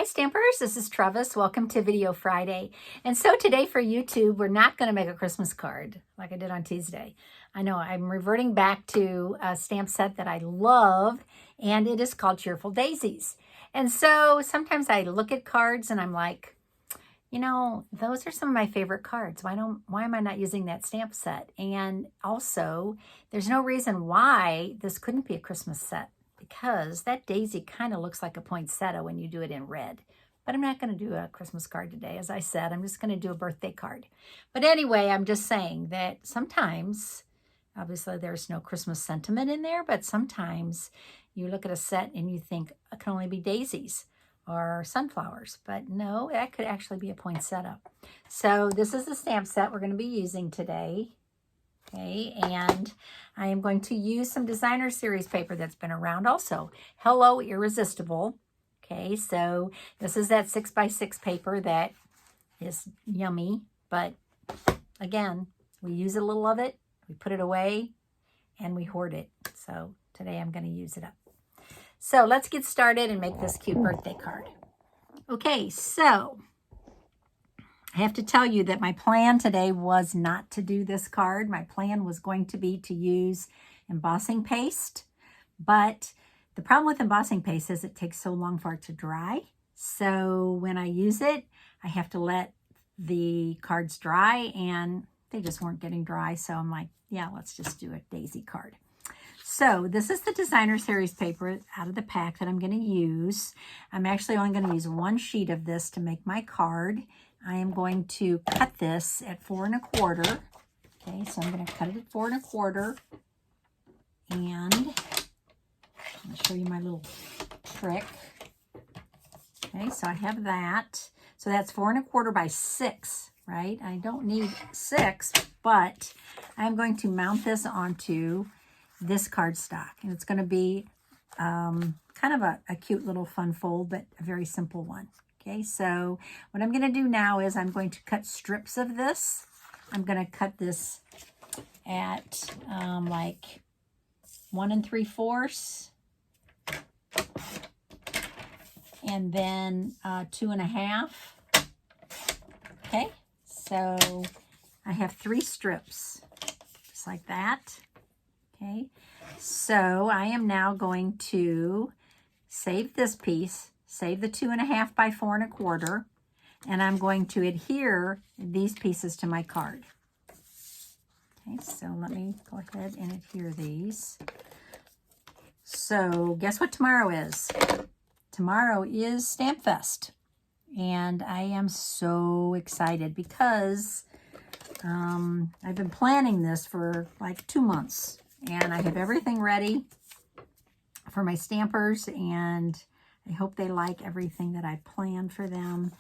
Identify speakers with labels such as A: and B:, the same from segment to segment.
A: Hi Stampers, this is Trevis. Welcome to Video Friday. And so today for YouTube, we're not going to make a Christmas card like I did on Tuesday. I know I'm reverting back to a stamp set that I love, and it is called Cheerful Daisies. And so sometimes I look at cards and I'm like, you know, those are some of my favorite cards. Why am I not using that stamp set? And also, there's no reason why this couldn't be a Christmas set, because that daisy kind of looks like a poinsettia when you do it in red. But I'm not going to do a Christmas card today. As I said, I'm just going to do a birthday card. But anyway, I'm just saying that sometimes, obviously there's no Christmas sentiment in there, but sometimes you look at a set and you think it can only be daisies or sunflowers. But no, that could actually be a poinsettia. So this is the stamp set we're going to be using today. Okay, and I am going to use some designer series paper that's been around also. Hello, Irresistible. Okay, so this is that 6x6 paper that is yummy, but again, we use a little of it, we put it away, and we hoard it. So today I'm going to use it up. So let's get started and make this cute birthday card. Okay, so I have to tell you that my plan today was not to do this card. My plan was going to be to use embossing paste, but the problem with embossing paste is it takes so long for it to dry. So when I use it, I have to let the cards dry, and they just weren't getting dry. So I'm like, yeah, let's just do a daisy card. So this is the designer series paper out of the pack that I'm going to use. I'm actually only going to use one sheet of this to make my card. I am going to cut this at 4 1/4. Okay, so I'm going to cut it at 4 1/4. And I'm going to show you my little trick. Okay, so I have that. So that's 4 1/4 by 6, right? I don't need 6, but I'm going to mount this onto this cardstock. And it's going to be kind of a cute little fun fold, but a very simple one. Okay, so what I'm going to do now is I'm going to cut strips of this. I'm going to cut this at like 1 3/4, and then 2 1/2. Okay, so I have 3 strips, just like that. Okay, so I am now going to save this piece, save the 2 1/2 by 4 1/4, and I'm going to adhere these pieces to my card. Okay, so let me go ahead and adhere these. So guess what tomorrow is? Tomorrow is Stamp Fest, and I am so excited because I've been planning this for like 2 months, and I have everything ready for my stampers, and I hope they like everything that I planned for them.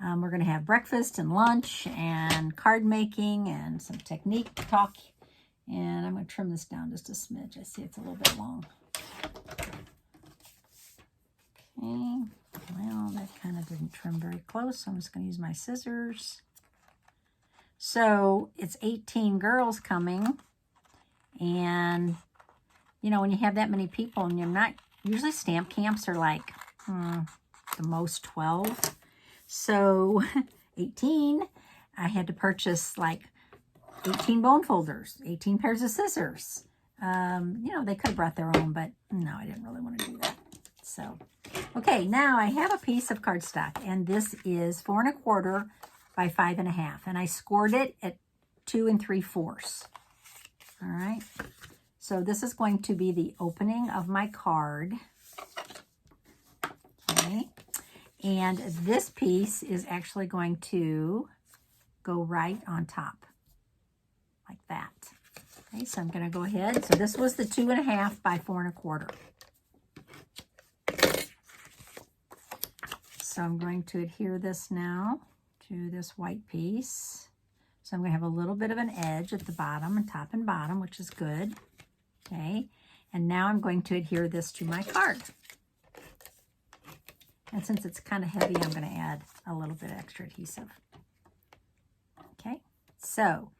A: We're going to have breakfast and lunch and card making and some technique talk. And I'm going to trim this down just a smidge. I see it's a little bit long. Okay. Well, that kind of didn't trim very close, so I'm just going to use my scissors. So it's 18 girls coming. And, you know, when you have that many people and you're not, usually stamp camps are like the most 12. So 18, I had to purchase like 18 bone folders, 18 pairs of scissors. You know, they could have brought their own, but no, I didn't really want to do that. So, okay, now I have a piece of cardstock, and this is 4 1/4 by 5 1/2, and I scored it at 2 3/4. All right, so this is going to be the opening of my card. Okay, and this piece is actually going to go right on top, like that. Okay, so I'm going to go ahead. So this was the 2 1/2 by 4 1/4. So I'm going to adhere this now to this white piece. So I'm going to have a little bit of an edge at the bottom and top and bottom, which is good. Okay, and now I'm going to adhere this to my card. And since it's kind of heavy, I'm going to add a little bit extra adhesive. Okay, so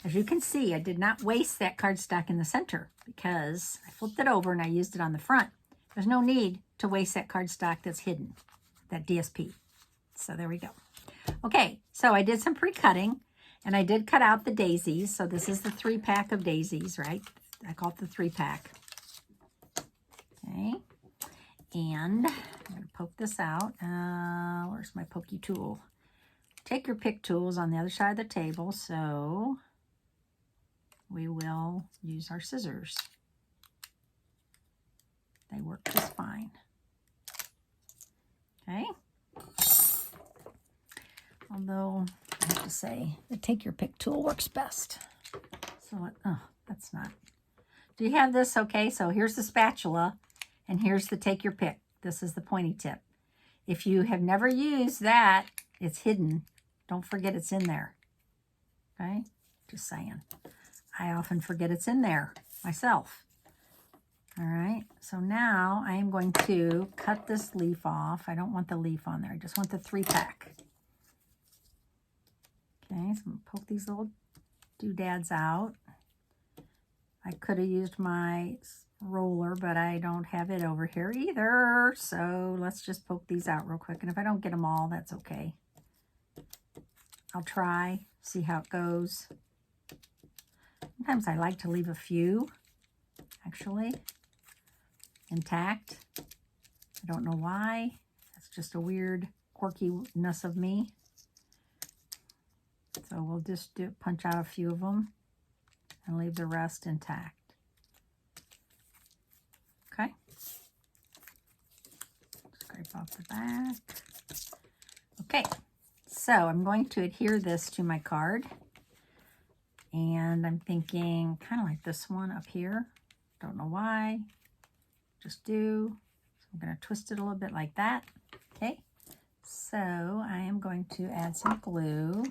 A: as you can see, I did not waste that cardstock in the center because I flipped it over and I used it on the front. There's no need to waste that cardstock that's hidden. that DSP. So there we go. Okay, so I did some pre-cutting, and I did cut out the daisies. So this is the 3-pack of daisies, right? I call it the 3-pack. Okay, and I'm going to poke this out. Where's my pokey tool? Take your pick tools on the other side of the table, so we will use our scissors. They work just fine. Okay. Although, I have to say, the take your pick tool works best. So, oh, that's not. Do you have this? Okay, so here's the spatula, and here's the take your pick. This is the pointy tip. If you have never used that, it's hidden. Don't forget it's in there. Okay? Just saying. I often forget it's in there myself. All right, so now I am going to cut this leaf off. I don't want the leaf on there. I just want the 3-pack. Okay, so I'm going to poke these little doodads out. I could have used my roller, but I don't have it over here either. So let's just poke these out real quick. And if I don't get them all, that's okay. I'll try, see how it goes. Sometimes I like to leave a few, actually, intact. I don't know why. That's just a weird quirkiness of me. So we'll just punch out a few of them and leave the rest intact. Okay. Scrape off the back. Okay, so I'm going to adhere this to my card. And I'm thinking kind of like this one up here. Don't know why. Just do. So I'm going to twist it a little bit like that. Okay. So I am going to add some glue.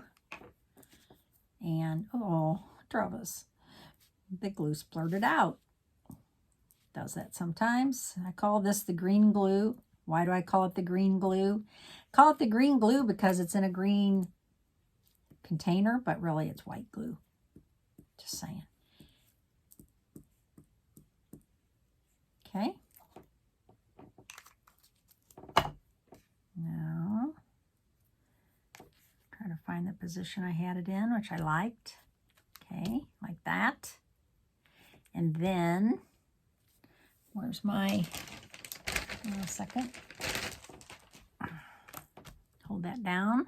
A: And, oh, Trevis, the glue splurted out. Does that sometimes. I call this the green glue. Why do I call it the green glue? I call it the green glue because it's in a green container, but really it's white glue. Just saying. Okay. Now, try to find the position I had it in, which I liked. Okay, like that. And then, where's my, hold on a second. Hold that down.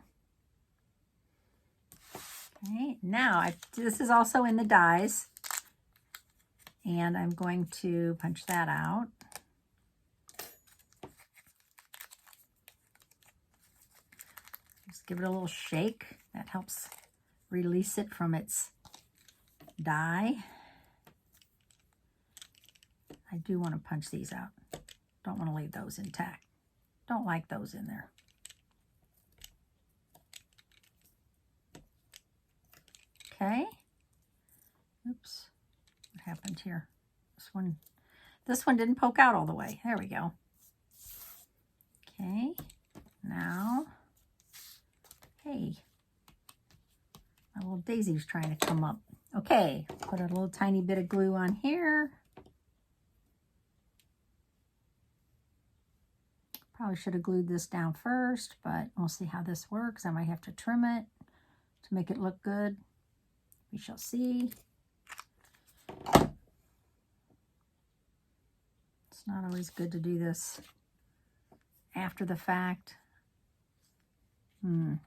A: Okay, now this is also in the dies, and I'm going to punch that out. Just give it a little shake. That helps release it from its die. I do want to punch these out. Don't want to leave those intact. Don't like those in there. Okay. Oops. What happened here? This one didn't poke out all the way. There we go. Okay. Now, hey, my little daisy's trying to come up. Okay. Put a little tiny bit of glue on here. Probably should have glued this down first, but we'll see how this works. I might have to trim it to make it look good. We shall see. It's not always good to do this after the fact. Oh,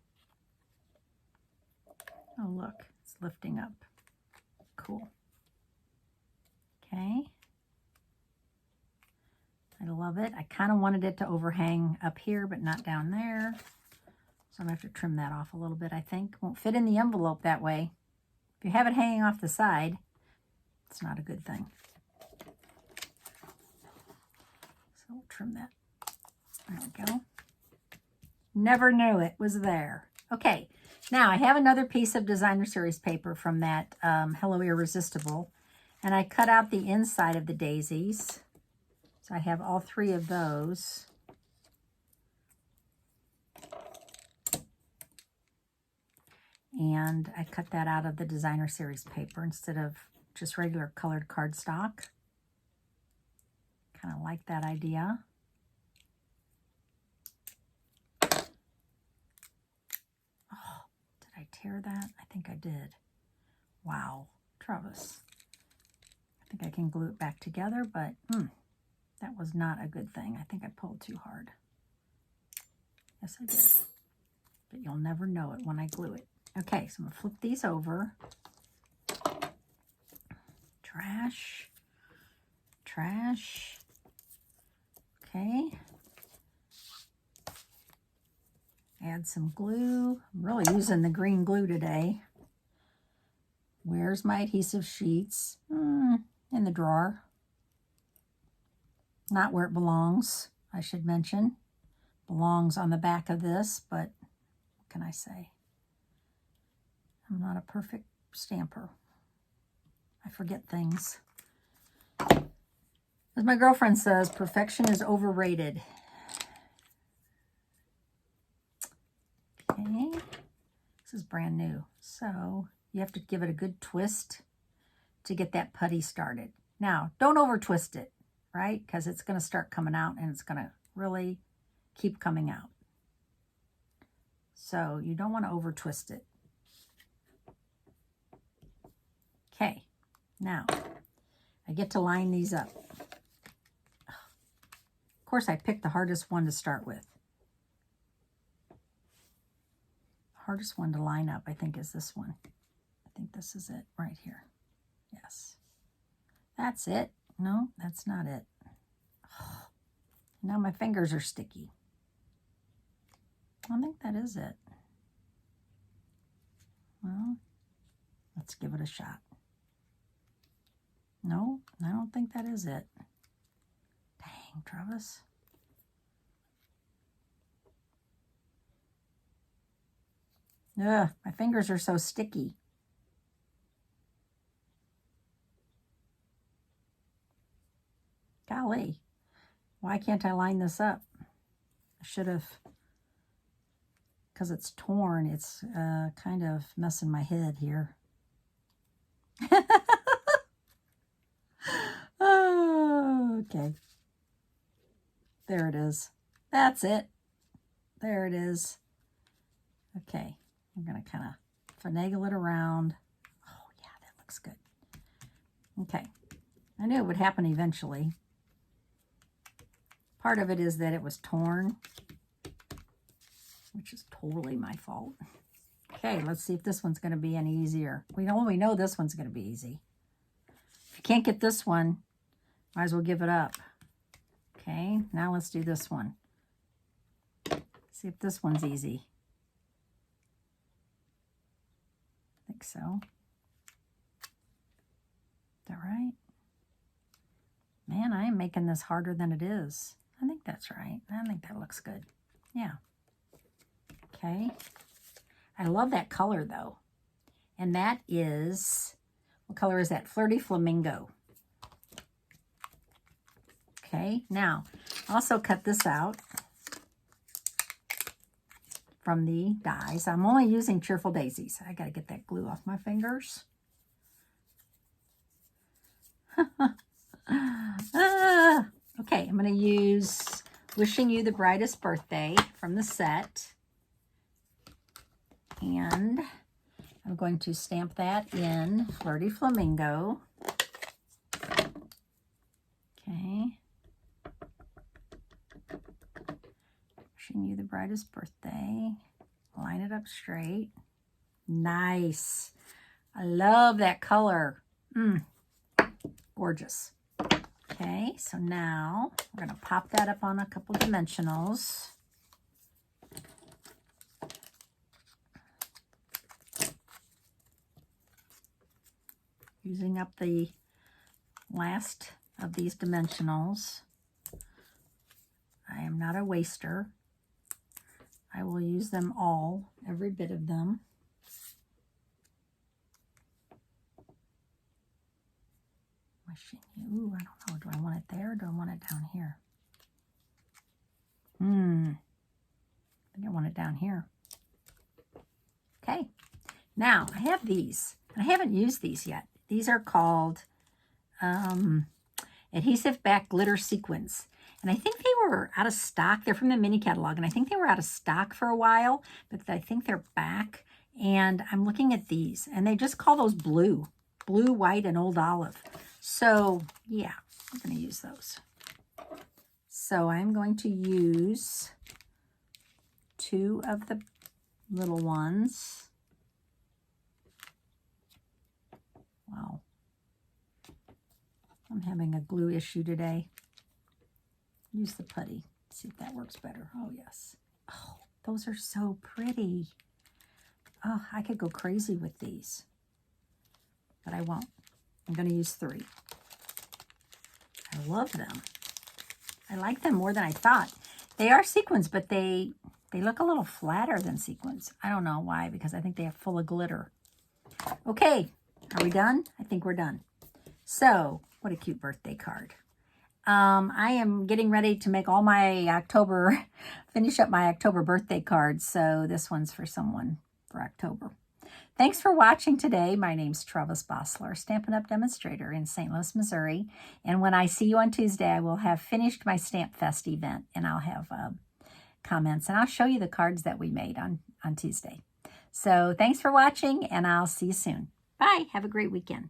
A: look, it's lifting up. Cool. Okay. I love it. I kind of wanted it to overhang up here, but not down there. So I'm going to have to trim that off a little bit, I think. Won't fit in the envelope that way. If you have it hanging off the side, it's not a good thing. So we'll trim that. There we go. Never knew it was there. Okay, now I have another piece of designer series paper from that Hello Irresistible, and I cut out the inside of the daisies. So I have all 3 of those. And I cut that out of the designer series paper instead of just regular colored cardstock. Kind of like that idea. tear that? I think I did. Wow, Trevis. I think I can glue it back together, but that was not a good thing. I think I pulled too hard. Yes, I did. But you'll never know it when I glue it. Okay, so I'm going to flip these over. Trash. Trash. Okay. Add some glue. I'm really using the green glue today. Where's my adhesive sheets? In the drawer. Not where it belongs, I should mention. Belongs on the back of this, but what can I say? I'm not a perfect stamper. I forget things. As my girlfriend says, perfection is overrated. Okay, this is brand new. So you have to give it a good twist to get that putty started. Now, don't over twist it, right? Because it's going to start coming out and it's going to really keep coming out. So you don't want to over twist it. Okay, now I get to line these up. Of course, I picked the hardest one to start with. The hardest one to line up, I think, is this one. I think this is it right here. Yes. That's it. No, that's not it. Oh, now my fingers are sticky. I think that is it. Well, let's give it a shot. No, I don't think that is it. Dang, Trevis. Ugh, my fingers are so sticky. Golly, why can't I line this up? I should have, because it's torn, it's kind of messing my head here. Oh, okay. There it is. That's it. There it is. Okay, I'm going to kind of finagle it around. Oh, yeah, that looks good. Okay, I knew it would happen eventually. Part of it is that it was torn, which is totally my fault. Okay, let's see if this one's going to be any easier. We know this one's going to be easy. If you can't get this one, might as well give it up. Okay, now let's do this one. See if this one's easy. I think so. Is that right? Man, I am making this harder than it is. I think that's right. I think that looks good. Yeah. Okay. I love that color, though. And that is, what color is that? Flirty Flamingo. Okay. Now, also cut this out from the dies. I'm only using Cheerful Daisies. I got to get that glue off my fingers. Okay, I'm going to use Wishing You the Brightest Birthday from the set. And I'm going to stamp that in Flirty Flamingo. Okay. Wishing You the Brightest Birthday. Line it up straight. Nice. I love that color. Gorgeous. Okay, so now we're going to pop that up on a couple dimensionals. Using up the last of these dimensionals. I am not a waster. I will use them all, every bit of them. Wishing You. Ooh, I don't know. Do I want it there or do I want it down here? I think I want it down here. Okay. Now, I have these. I haven't used these yet. These are called Adhesive Back Glitter Sequins. And I think they were out of stock. They're from the mini catalog. And I think they were out of stock for a while. But I think they're back. And I'm looking at these, and they just call those blue, white, and old olive. So yeah, I'm going to use those. So I'm going to use 2 of the little ones. Wow. I'm having a glue issue today. Use the putty. See if that works better. Oh, yes. Oh, those are so pretty. Oh, I could go crazy with these. But I won't. I'm going to use 3. I love them. I like them more than I thought. They are sequins, but they look a little flatter than sequins. I don't know why, because I think they are full of glitter. Okay, are we done? I think we're done. So, what a cute birthday card. I am getting ready to make all my finish up my October birthday cards. So this one's for someone for October. Thanks for watching today. My name's Trevis Bossler, Stampin' Up! Demonstrator in St. Louis, Missouri. And when I see you on Tuesday, I will have finished my Stamp Fest event, and I'll have comments, and I'll show you the cards that we made on Tuesday. So thanks for watching, and I'll see you soon. Bye. Have a great weekend.